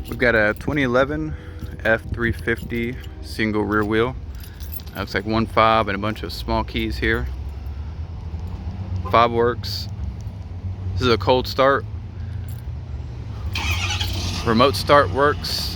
We've got a 2011 F350 single rear wheel. Looks like one fob and a bunch of small keys here. Fob works. This is a cold start. Remote start works.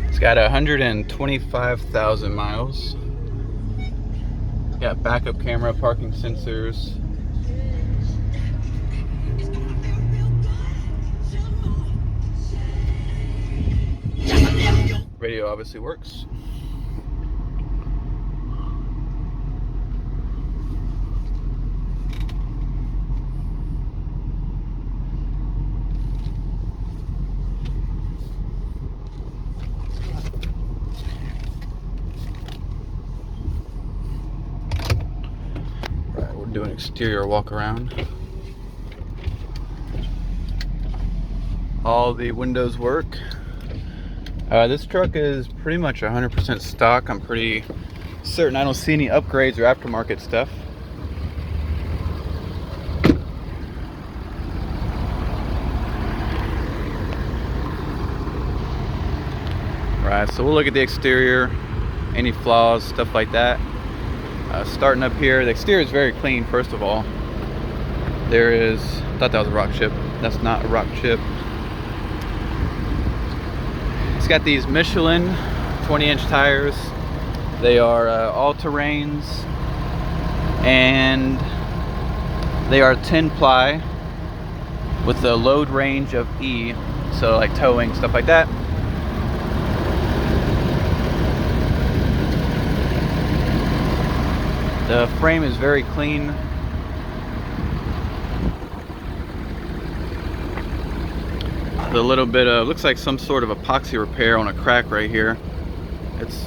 It's got 125,000 miles. Got backup camera, parking sensors. Radio obviously works. Right, we'll do an exterior walk around. All the windows work. This truck is pretty much 100% stock. I'm pretty certain I don't see any upgrades or aftermarket stuff. Right, so we'll look at the exterior, any flaws, stuff like that. Starting up here, the exterior is very clean, first of all. There is, I thought that was a rock chip. That's not a rock chip. It's got these Michelin 20-inch tires. They are all-terrains, and they are 10-ply with a load range of E, so like towing, stuff like that. The frame is very clean. A little bit of, looks like some sort of epoxy repair on a crack right here. It's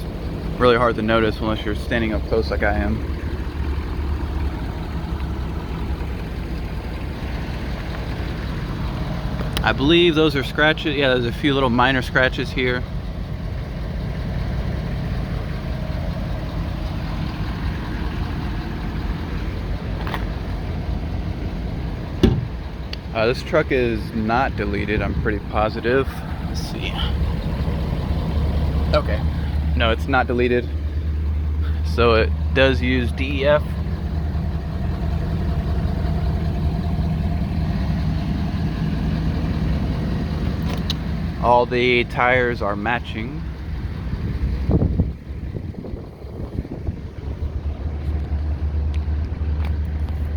really hard to notice unless you're standing up close like I am. I believe those are scratches. Yeah, there's a few little minor scratches here. This truck is not deleted, I'm pretty positive. Let's see. Okay, no, it's not deleted. So it does use DEF. All the tires are matching.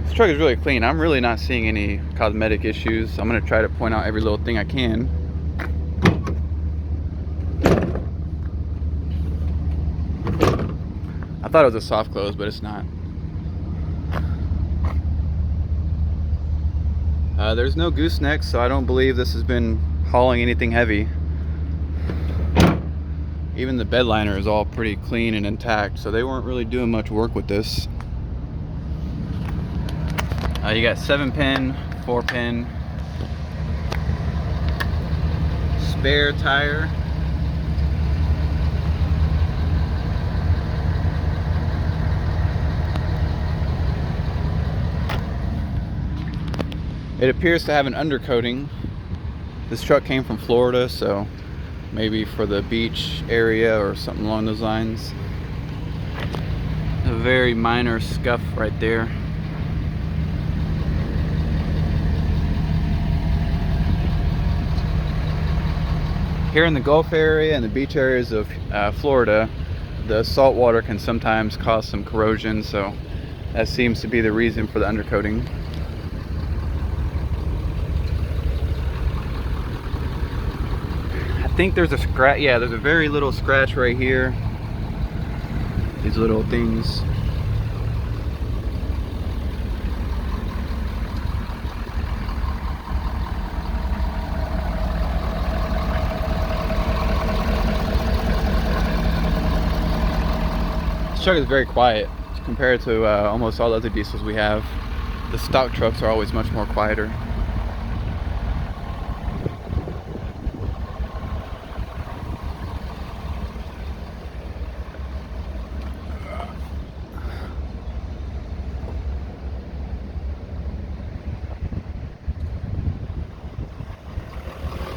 This truck is really clean. I'm really not seeing any cosmetic issues. I'm going to try to point out every little thing I can. I thought it was a soft close, but it's not. There's no goosenecks, so I don't believe this has been hauling anything heavy. Even the bed liner is all pretty clean and intact, so they weren't really doing much work with this. You got 7-pin, 4-pin, spare tire. It appears to have an undercoating. This truck came from Florida, so maybe for the beach area or something along those lines. A very minor scuff right there. Here in the Gulf area and the beach areas of Florida, the salt water can sometimes cause some corrosion, so that seems to be the reason for the undercoating. I think there's a scratch, yeah, there's a very little scratch right here. These little things. This truck is very quiet compared to almost all the other diesels we have. The stock trucks are always much more quieter.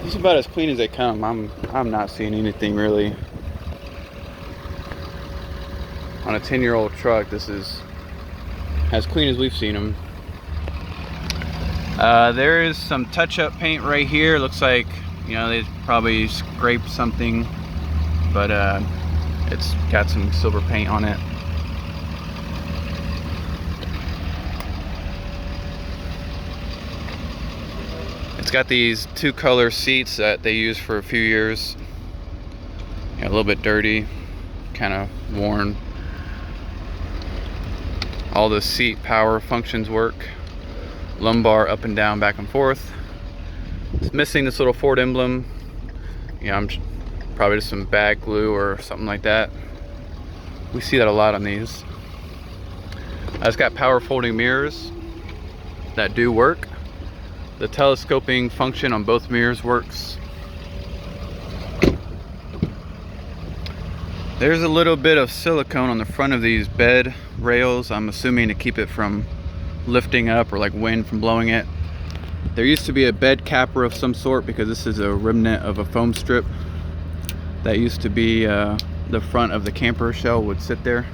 It's about as clean as they come. I'm not seeing anything really. On a 10-year-old truck, this is as clean as we've seen them. There is some touch-up paint right here. Looks like, you know, they probably scraped something, but it's got some silver paint on it. It's got these 2-color seats that they used for a few years. Yeah, a little bit dirty, kind of worn. All the seat power functions work. Lumbar up and down, back and forth. It's missing this little Ford emblem. Yeah, I'm probably just some bad glue or something like that. We see that a lot on these. It's got power folding mirrors that do work. The telescoping function on both mirrors works. There's a little bit of silicone on the front of these bed rails, I'm assuming to keep it from lifting up or like wind from blowing it. There used to be a bed capper of some sort because this is a remnant of a foam strip that used to be the front of the camper shell would sit there.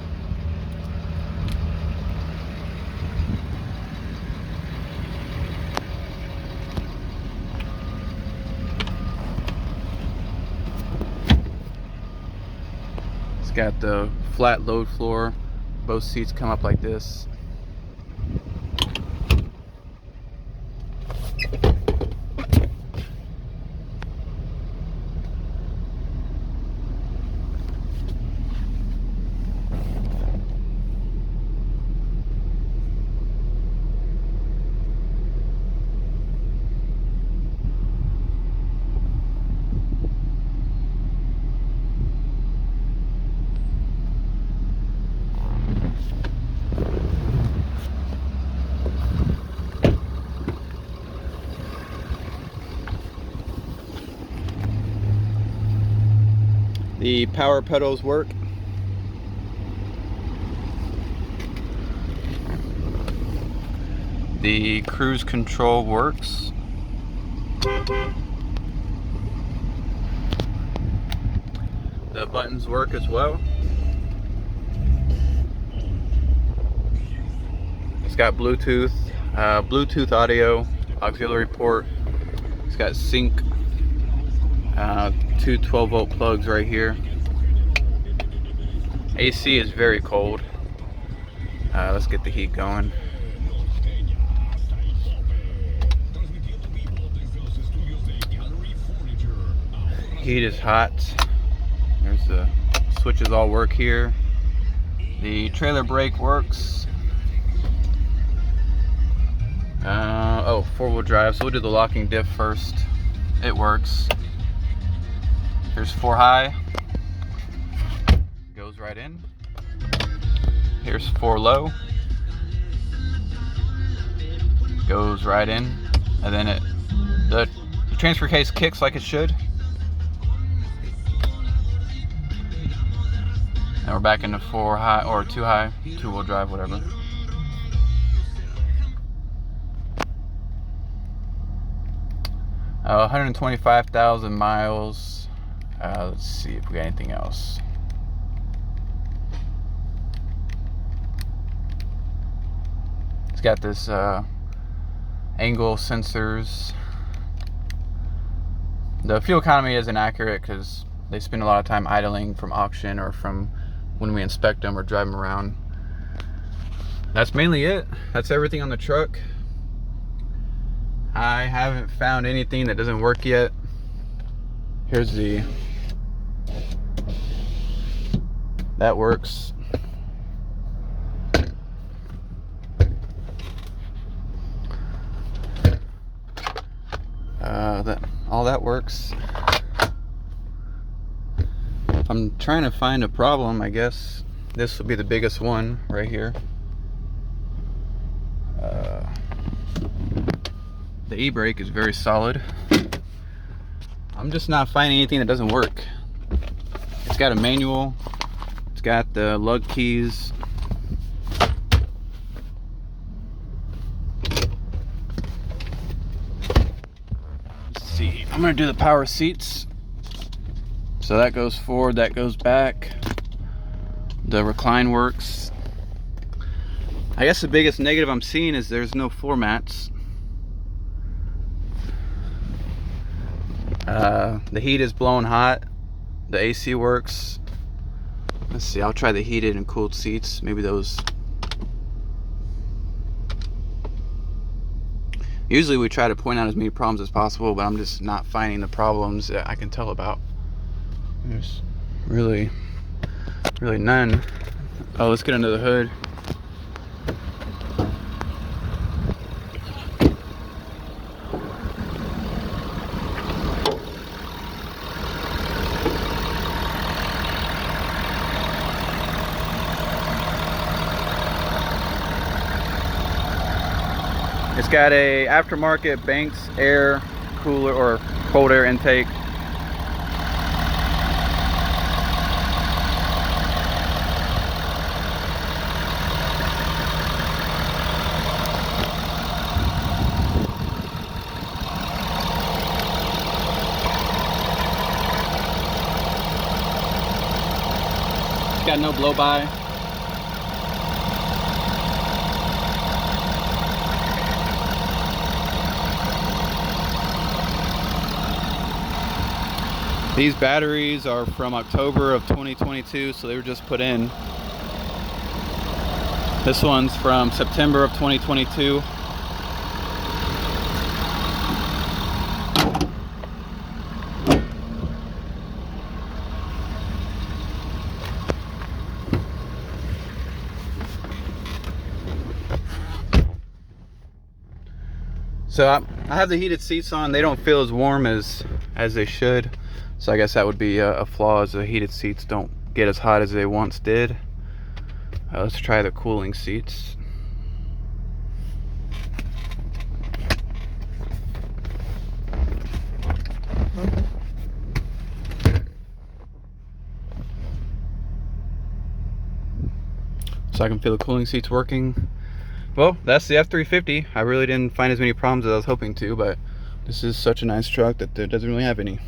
Got the flat load floor. Both seats come up like this. The power pedals work. The cruise control works. The buttons work as well. It's got Bluetooth, Bluetooth audio, auxiliary port. It's got sync. Two 12-volt plugs right here. AC is very cold. Let's get the heat going. Heat is hot. There's the switches all work here. The trailer brake works. Oh, 4-wheel drive. So we'll do the locking diff first. It works. Here's 4 high, goes right in. Here's 4 low, goes right in. And then the transfer case kicks like it should. And we're back into 4 high or 2 high, 2-wheel drive, whatever. Uh, 125,000 miles. Let's see if we got anything else. It's got this angle sensors. The fuel economy isn't accurate because they spend a lot of time idling from auction or from when we inspect them or drive them around. That's mainly it. That's everything on the truck. I haven't found anything that doesn't work yet. Here's that works. All that works. I'm trying to find a problem. I guess this will be the biggest one right here. The e-brake is very solid. I'm just not finding anything that doesn't work. It's got a manual. It's got the lug keys. Let's see. I'm gonna do the power seats. So that goes forward, that goes back. The recline works. I guess the biggest negative I'm seeing is there's no floor mats. The heat is blowing hot. The AC works. Let's see, I'll try the heated and cooled seats. Maybe those. Usually we try to point out as many problems as possible, but I'm just not finding the problems that I can tell about. There's really none. Oh, let's get under the hood. It's got a aftermarket Banks air cooler or cold air intake. It's got no blow by. These batteries are from October of 2022, so they were just put in. This one's from September of 2022. So I have the heated seats on. They don't feel as warm as they should. So I guess that would be a flaw, as the heated seats don't get as hot as they once did. Let's try the cooling seats. So I can feel the cooling seats working. Well, that's the F350. I really didn't find as many problems as I was hoping to, but this is such a nice truck that it doesn't really have any.